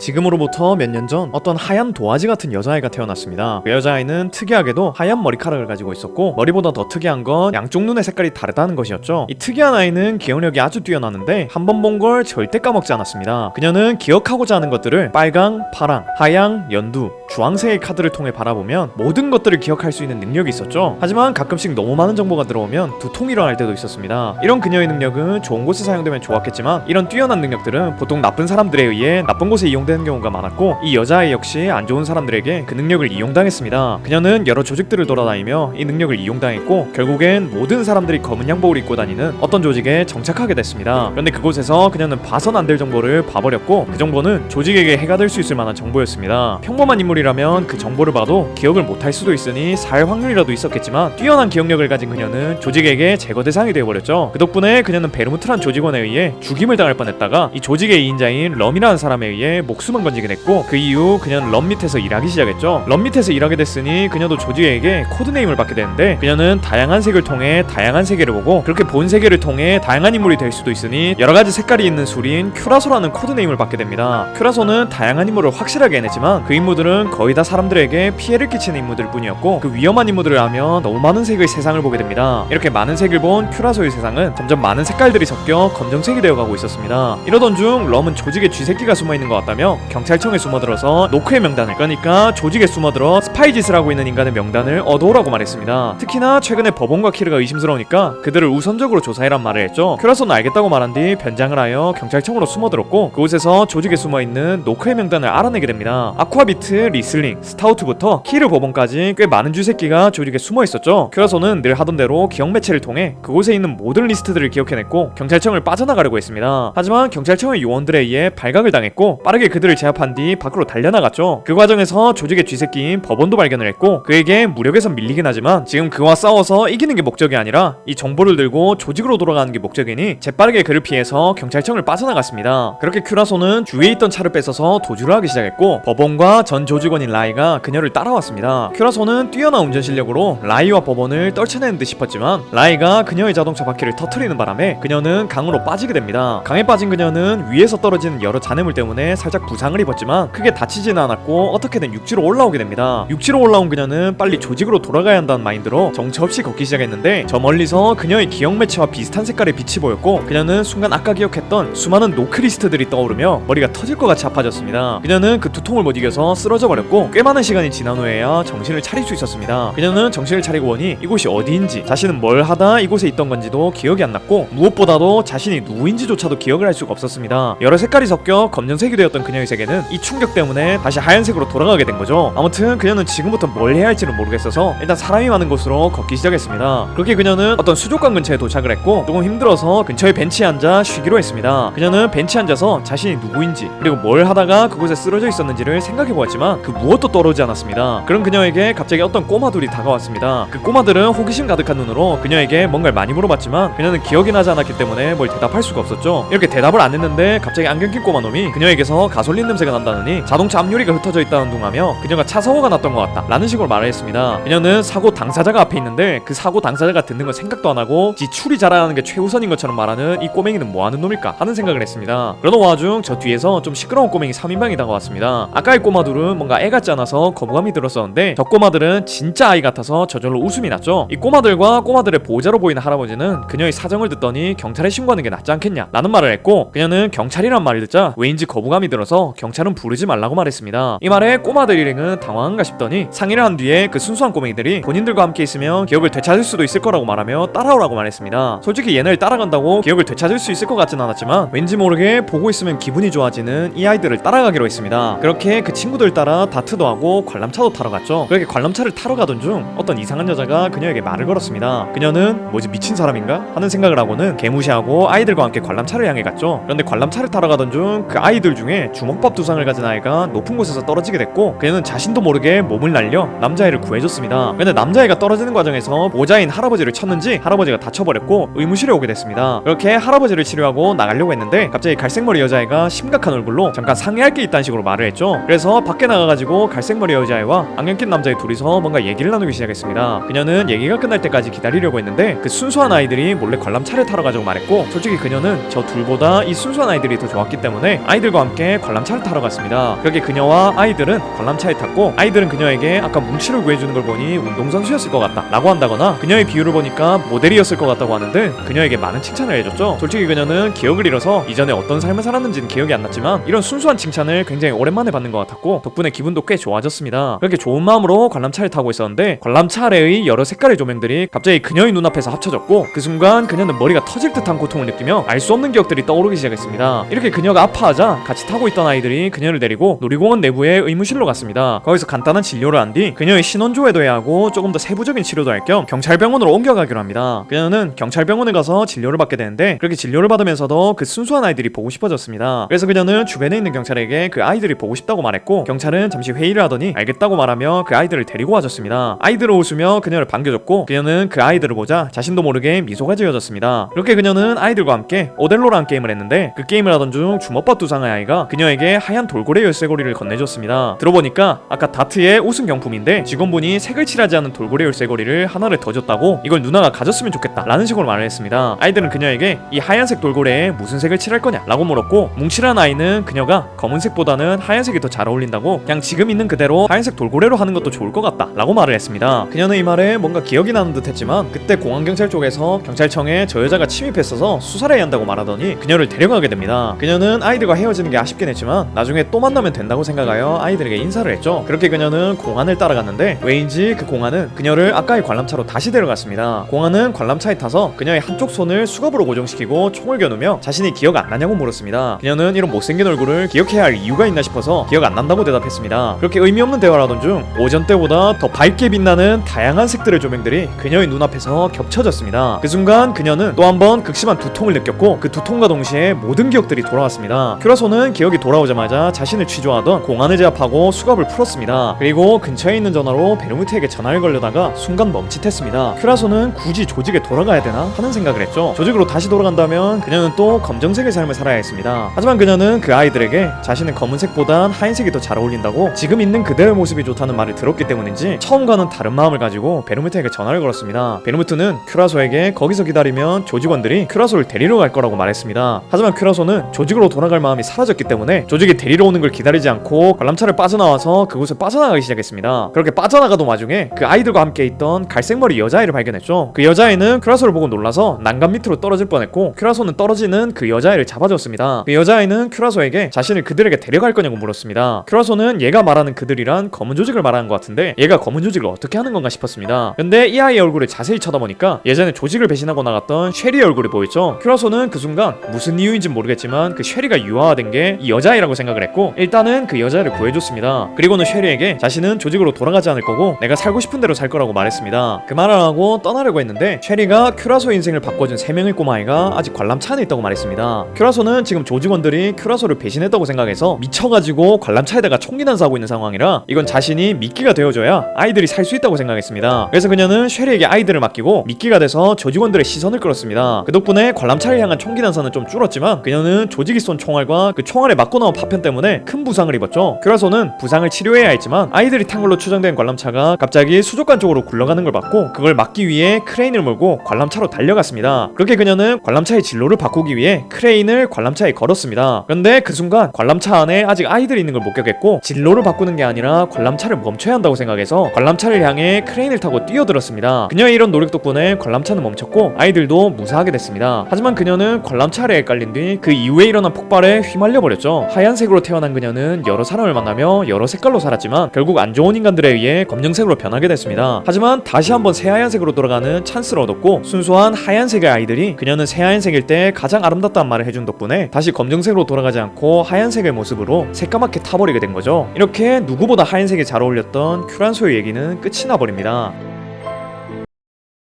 지금으로부터 몇 년 전 어떤 하얀 도화지 같은 여자아이가 태어났습니다. 그 여자아이는 특이하게도 하얀 머리카락을 가지고 있었고 머리보다 더 특이한 건 양쪽 눈의 색깔이 다르다는 것이었죠. 이 특이한 아이는 기억력이 아주 뛰어나는데 한 번 본 걸 절대 까먹지 않았습니다. 그녀는 기억하고자 하는 것들을 빨강, 파랑, 하양, 연두, 주황색의 카드를 통해 바라보면 모든 것들을 기억할 수 있는 능력이 있었죠. 하지만 가끔씩 너무 많은 정보가 들어오면 두통이 일어날 때도 있었습니다. 이런 그녀의 능력은 좋은 곳에 사용되면 좋았겠지만 이런 뛰어난 능력들은 보통 나쁜 사람들에 의해 나쁜 곳에 이용되는 경우가 많았고 이 여자아이 역시 안 좋은 사람들에게 그 능력을 이용당했습니다. 그녀는 여러 조직들을 돌아다니며 이 능력을 이용당했고 결국엔 모든 사람들이 검은 양복을 입고 다니는 어떤 조직에 정착하게 됐습니다. 그런데 그곳에서 그녀는 봐선 안 될 정보를 봐버렸고 그 정보는 조직에게 해가 될 수 있을 만한 정보였습니다. 평범한 인물이라면 그 정보를 봐도 기억을 못할 수도 있으니 살 확률이라도 있었겠지만 뛰어난 기억력을 가진 그녀는 조직에게 제거 대상이 되어버렸죠. 그 덕분에 그녀는 베르무트란 조직원에 의해 죽임을 당할 뻔했다가 이 조직의 2인자인 럼이라는 사람에 의해 목숨을 건지게 됐고 그 이후 그녀는 럼 밑에서 일하기 시작했죠. 럼 밑에서 일하게 됐으니 그녀도 조직에게 코드네임을 받게 되는데 그녀는 다양한 색을 통해 다양한 세계를 보고 그렇게 본 세계를 통해 다양한 인물이 될 수도 있으니 여러가지 색깔이 있는 술인 큐라소라는 코드네임을 받게 됩니다. 큐라소는 다양한 인물을 확실하게 해냈지만 그 인물들은 거의 다 사람들에게 피해를 끼치는 인물들 뿐이었고 그 위험한 인물들을 하며 너무 많은 색의 세상을 보게 됩니다. 이렇게 많은 색을 본 큐라소의 세상은 점점 많은 색깔들이 섞여 검정색이 되어가고 있었습니다. 이러던 중 럼은 조직에 쥐새끼가 숨어있는 것 같다며 경찰청에 숨어들어서 노크의 명단을, 그러니까 조직에 숨어들어 스파이 짓을 하고 있는 인간의 명단을 얻어오라고 말했습니다. 특히나 최근에 버본과 키르가 의심스러우니까 그들을 우선적으로 조사해란 말을 했죠. 큐라소는 알겠다고 말한 뒤 변장을 하여 경찰청으로 숨어들었고 그곳에서 조직에 숨어있는 노크의 명단을 알아내게 됩니다. 아쿠아비트, 리슬링, 스타우트부터 키르 버본까지 꽤 많은 쥐새끼가 조직에 숨어있었죠. 큐라소는 늘 하던 대로 기억 매체를 통해 그곳에 있는 모든 리스트들을 기억해냈고 경찰청을 빠져나가려고 했습니다. 하지만 경찰청의 요원들에 의해 발각을 당했고 빠르게 그들을 제압한 뒤 밖으로 달려나갔죠. 그 과정에서 조직의 쥐새끼인 버본도 발견을 했고 그에게 무력에선 밀리긴 하지만 지금 그와 싸워서 이기는 게 목적이 아니라 이 정보를 들고 조직으로 돌아가는 게 목적이니 재빠르게 그를 피해서 경찰청을 빠져나갔습니다. 그렇게 큐라소는 주위에 있던 차를 뺏어서 도주를 하기 시작했고 버본과 전 조직원인 라이가 그녀를 따라왔습니다. 큐라소는 뛰어난 운전 실력으로 라이와 버본을 떨쳐내는 듯 싶었지만 라이가 그녀의 자동차 바퀴를 터트리는 바람에 그녀는 강으로 빠지게 됩니다. 강에 빠진 그녀는 위에서 떨어지는 여러 잔해물 때문에 살짝 부상을 입었지만 크게 다치지는 않았고 어떻게든 육지로 올라오게 됩니다. 육지로 올라온 그녀는 빨리 조직으로 돌아가야 한다는 마인드로 정처 없이 걷기 시작했는데 저 멀리서 그녀의 기억 매체와 비슷한 색깔의 빛이 보였고 그녀는 순간 아까 기억했던 수많은 노크리스트들이 떠오르며 머리가 터질 것 같이 아파졌습니다. 그녀는 그 두통을 못 이겨서 쓰러져 버렸고 꽤 많은 시간이 지난 후에야 정신을 차릴 수 있었습니다. 그녀는 정신을 차리고 보니 이곳이 어디인지, 자신은 뭘 하다 이곳에 있던 건지도 기억이 안 났고 무엇보다도 자신이 누구인지조차도 기억을 할 수가 없었습니다. 여러 색깔이 섞여 검정색이 되었던 그녀의 세계는 이 충격 때문에 다시 하얀색으로 돌아가게 된 거죠. 아무튼 그녀는 지금부터 뭘 해야 할지는 모르겠어서 일단 사람이 많은 곳으로 걷기 시작했습니다. 그렇게 그녀는 어떤 수족관 근처에 도착을 했고 조금 힘들어서 근처의 벤치에 앉아 쉬기로 했습니다. 그녀는 벤치에 앉아서 자신이 누구인지 그리고 뭘 하다가 그곳에 쓰러져 있었는지를 생각해보았지만 그 무엇도 떠오르지 않았습니다. 그런 그녀에게 갑자기 어떤 꼬마들이 다가왔습니다. 그 꼬마들은 호기심 가득한 눈으로 그녀에게 뭔가를 많이 물어봤지만 그녀는 기억이 나지 않았기 때문에 뭘 대답할 수가 없었죠. 이렇게 대답을 안 했는데 갑자기 안경 낀 꼬마놈이 그녀에게서 가솔린 냄새가 난다느니 자동차 앞유리가 흩어져 있다는 둥하며 그녀가 차 사고가 났던 것 같다 라는 식으로 말을 했습니다. 그녀는 사고 당사자가 앞에 있는데 그 사고 당사자가 듣는 건 생각도 안 하고 지 추리 잘하는 게 최우선인 것처럼 말하는 이 꼬맹이는 뭐하는 놈일까 하는 생각을 했습니다. 그러던 와중 저 뒤에서 좀 시끄러운 꼬맹이 3인방이 다가왔습니다. 아까의 꼬마들은 뭔가 애 같지 않아서 거부감이 들었었는데 저 꼬마들은 진짜 아이 같아서 저절로 웃음이 났죠. 이 꼬마들과 꼬마들의 보호자로 보이는 할아버지는 그녀의 사정을 듣더니 경찰에 신고하는 게 낫지 않겠냐 라는 말을 했고 그녀는 경찰이란 말을 듣자 왜인지 거부감이 들어서 경찰은 부르지 말라고 말했습니다. 이 말에 꼬마들 일행은 당황한가 싶더니 상의를 한 뒤에 그 순수한 꼬맹이들이 본인들과 함께 있으면 기억을 되찾을 수도 있을 거라고 말하며 따라오라고 말했습니다. 솔직히 얘네를 따라간다고 기억을 되찾을 수 있을 것 같진 않았지만 왠지 모르게 보고 있으면 기분이 좋아지는 이 아이들을 따라가기로 했습니다. 그렇게 그 친구들 따라 다트도 하고 관람차도 타러 갔죠. 그렇게 관람차를 타러 가던 중 어떤 이상한 여자가 그녀에게 말을 걸었습니다. 그녀는 뭐지 미친 사람인가 하는 생각을 하고는 개무시하고 아이들과 함께 관람차를 향해 갔죠. 그런데 관람차를 타러 가던 중 그 아이들 중에 주먹밥 두상을 가진 아이가 높은 곳에서 떨어지게 됐고 그녀는 자신도 모르게 몸을 날려 남자애를 구해줬습니다. 근데 남자애가 떨어지는 과정에서 보호자인 할아버지를 쳤는지 할아버지가 다쳐버렸고 의무실에 오게 됐습니다. 그렇게 할아버지를 치료하고 나가려고 했는데 갑자기 갈색머리 여자애가 심각한 얼굴로 잠깐 상의할 게 있다는 식으로 말을 했죠. 그래서 밖에 나가가지고 갈색머리 여자애와 안경 낀 남자애 둘이서 뭔가 얘기를 나누기 시작했습니다. 그녀는 얘기가 끝날 때까지 기다리려고 했는데 그 순수한 아이들이 몰래 관람차를 타러 가자고 말했고 솔직히 그녀는 저 둘보다 이 순수한 아이들이 더 좋았기 때문에 아이들과 함께 관람차를 타러 갔습니다. 그렇게 그녀와 아이들은 관람차에 탔고, 아이들은 그녀에게 아까 뭉치를 구해주는 걸 보니 운동선수였을 것 같다 라고 한다거나, 그녀의 비율을 보니까 모델이었을 것 같다고 하는데 그녀에게 많은 칭찬을 해줬죠. 솔직히 그녀는 기억을 잃어서 이전에 어떤 삶을 살았는지는 기억이 안 났지만 이런 순수한 칭찬을 굉장히 오랜만에 받는 것 같았고, 덕분에 기분도 꽤 좋아졌습니다. 그렇게 좋은 마음으로 관람차를 타고 있었는데, 관람차 아래의 여러 색깔의 조명들이 갑자기 그녀의 눈앞에서 합쳐졌고, 그 순간 그녀는 머리가 터질 듯한 고통을 느끼며 알 수 없는 기억들이 떠오르기 시작했습니다. 이렇게 그녀가 아파하자 같이 타고 있던 아이들이 그녀를 데리고 놀이공원 내부의 의무실로 갔습니다. 거기서 간단한 진료를 한 뒤 그녀의 신원조회도 해야 하고 조금 더 세부적인 치료도 할 겸 경찰병원으로 옮겨가기로 합니다. 그녀는 경찰병원에 가서 진료를 받게 되는데, 그렇게 진료를 받으면서도 그 순수한 아이들이 보고 싶어졌습니다. 그래서 그녀는 주변에 있는 경찰에게 그 아이들이 보고 싶다고 말했고, 경찰은 잠시 회의를 하더니 알겠다고 말하며 그 아이들을 데리고 와줬습니다. 아이들을 웃으며 그녀를 반겨줬고, 그녀는 그 아이들을 보자 자신도 모르게 미소가 지어졌습니다. 그렇게 그녀는 아이들과 함께 오델로라는 게임을 했는데, 그 게임을 하던 중 주먹밥 두상의 아이가 그녀에게 하얀 돌고래 열쇠고리를 건네줬습니다. 들어보니까 아까 다트의 우승 경품인데 직원분이 색을 칠하지 않은 돌고래 열쇠고리를 하나를 더 줬다고, 이걸 누나가 가졌으면 좋겠다 라는 식으로 말을 했습니다. 아이들은 그녀에게 이 하얀색 돌고래에 무슨 색을 칠할 거냐 라고 물었고, 뭉칠한 아이는 그녀가 검은색보다는 하얀색이 더 잘 어울린다고 그냥 지금 있는 그대로 하얀색 돌고래로 하는 것도 좋을 것 같다 라고 말을 했습니다. 그녀는 이 말에 뭔가 기억이 나는 듯 했지만, 그때 공안경찰 쪽에서 경찰청에 저 여자가 침입했어서 수사를 해야 한다고 말하더니 그녀를 데려가게 됩니다. 그녀는 아이들과 헤어지는 게 아쉽긴 했지만 나중에 또 만나면 된다고 생각하여 아이들에게 인사를 했죠. 그렇게 그녀는 공안을 따라갔는데, 왜인지 그 공안은 그녀를 아까의 관람차로 다시 데려갔습니다. 공안은 관람차에 타서 그녀의 한쪽 손을 수갑으로 고정시키고 총을 겨누며 자신이 기억 안 나냐고 물었습니다. 그녀는 이런 못생긴 얼굴을 기억해야 할 이유가 있나 싶어서 기억 안 난다고 대답했습니다. 그렇게 의미 없는 대화를 하던 중 오전 때보다 더 밝게 빛나는 다양한 색들의 조명들이 그녀의 눈앞에서 겹쳐졌습니다. 그 순간 그녀는 또 한 번 극심한 두통을 느꼈고, 그 두통과 동시에 모든 기억들이 돌아왔습니다. 큐라소는 기억이 돌아오자마자 자신을 취조하던 공안을 제압하고 수갑을 풀었습니다. 그리고 근처에 있는 전화로 베르무트에게 전화를 걸려다가 순간 멈칫했습니다. 큐라소는 굳이 조직에 돌아가야 되나 하는 생각을 했죠. 조직으로 다시 돌아간다면 그녀는 또 검정색의 삶을 살아야 했습니다. 하지만 그녀는 그 아이들에게 자신은 검은색보단 하얀색이 더 잘 어울린다고 지금 있는 그대로의 모습이 좋다는 말을 들었기 때문인지 처음과는 다른 마음을 가지고 베르무트에게 전화를 걸었습니다. 베르무트는 큐라소에게 거기서 기다리면 조직원들이 큐라소를 데리러 갈 거라고 말했습니다. 하지만 큐라소는 조직으로 돌아갈 마음이 사라졌기 때문에 조직이 데리러 오는 걸 기다리지 않고 관람차를 빠져나와서 그곳을 빠져나가기 시작했습니다. 그렇게 빠져나가던 와중에 그 아이들과 함께 있던 갈색머리 여자아이를 발견했죠. 그 여자아이는 큐라소를 보고 놀라서 난간 밑으로 떨어질 뻔했고, 큐라소는 떨어지는 그 여자아이를 잡아줬습니다. 그 여자아이는 큐라소에게 자신을 그들에게 데려갈 거냐고 물었습니다. 큐라소는 얘가 말하는 그들이란 검은 조직을 말하는 것 같은데 얘가 검은 조직을 어떻게 하는 건가 싶었습니다. 근데 이 아이의 얼굴을 자세히 쳐다보니까 예전에 조직을 배신하고 나갔던 쉐리의 얼굴이 보였죠. 큐라소는 그 순간 무슨 이유인지 모르겠지만 그 쉐리가 유아화된 게 이 여자아이라고 생각을 했고, 일단은 그 여자아이를 구해줬습니다. 그리고는 쉐리에게 자신은 조직으로 돌아가지 않을 거고 내가 살고 싶은 대로 살 거라고 말했습니다. 그 말을 하고 떠나려고 했는데 쉐리가 큐라소 인생을 바꿔준 3명의 꼬마아이가 아직 관람차 안에 있다고 말했습니다. 큐라소는 지금 조직원들이 큐라소를 배신했다고 생각해서 미쳐가지고 관람차에다가 총기 난사하고 있는 상황이라 이건 자신이 미끼가 되어줘야 아이들이 살 수 있다고 생각했습니다. 그래서 그녀는 쉐리에게 아이들을 맡기고 미끼가 돼서 조직원들의 시선을 끌었습니다. 그 덕분에 관람차를 향한 총기 난사는 좀 줄었지만 그녀는 조직이 쏜 총알과 그 총알에 맞고 나온 파편 때문에 큰 부상을 입었죠. 큐라소는 부상을 치료해야 했지만 아이들이 탄 걸로 추정된 관람차가 갑자기 수족관 쪽으로 굴러가는 걸 봤고, 그걸 막기 위해 크레인을 몰고 관람차로 달려갔습니다. 그렇게 그녀는 관람차의 진로를 바꾸기 위해 크레인을 관람차에 걸었습니다. 그런데 그 순간 관람차 안에 아직 아이들이 있는 걸 목격했고, 진로를 바꾸는 게 아니라 관람차를 멈춰야 한다고 생각해서 관람차를 향해 크레인을 타고 뛰어들었습니다. 그녀의 이런 노력 덕분에 관람차는 멈췄고 아이들도 무사하게 됐습니다. 하지만 그녀는 관람차 아래에 깔린 뒤 그 이후에 일어난 폭발에 휘말려 버렸죠. 하얀색으로 태어난 그녀는 여러 사람을 만나며 여러 색깔로 살았지만 결국 안 좋은 인간들에 의해 검정색으로 변하게 됐습니다. 하지만 다시 한번 새하얀색으로 돌아가는 찬스를 얻었고, 순수한 하얀색의 아이들이 그녀는 새하얀색일 때 가장 아름답다는 말을 해준 덕분에 다시 검정색으로 돌아가지 않고 하얀색의 모습으로 새까맣게 타버리게 된 거죠. 이렇게 누구보다 하얀색이 잘 어울렸던 큐란소의 얘기는 끝이 나버립니다.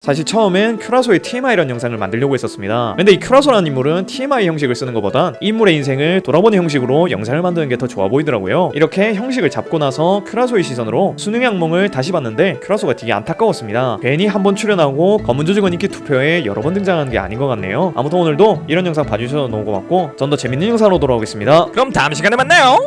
사실 처음엔 큐라소의 TMI라는 영상을 만들려고 했었습니다. 근데 이 큐라소라는 인물은 TMI 형식을 쓰는 것보단 이 인물의 인생을 돌아보는 형식으로 영상을 만드는 게 더 좋아 보이더라고요. 이렇게 형식을 잡고 나서 큐라소의 시선으로 수능의 악몽을 다시 봤는데 큐라소가 되게 안타까웠습니다. 괜히 한 번 출연하고 검은 조직원 인기 투표에 여러 번 등장하는 게 아닌 것 같네요. 아무튼 오늘도 이런 영상 봐주셔서 너무 고맙고 전 더 재밌는 영상으로 돌아오겠습니다. 그럼 다음 시간에 만나요.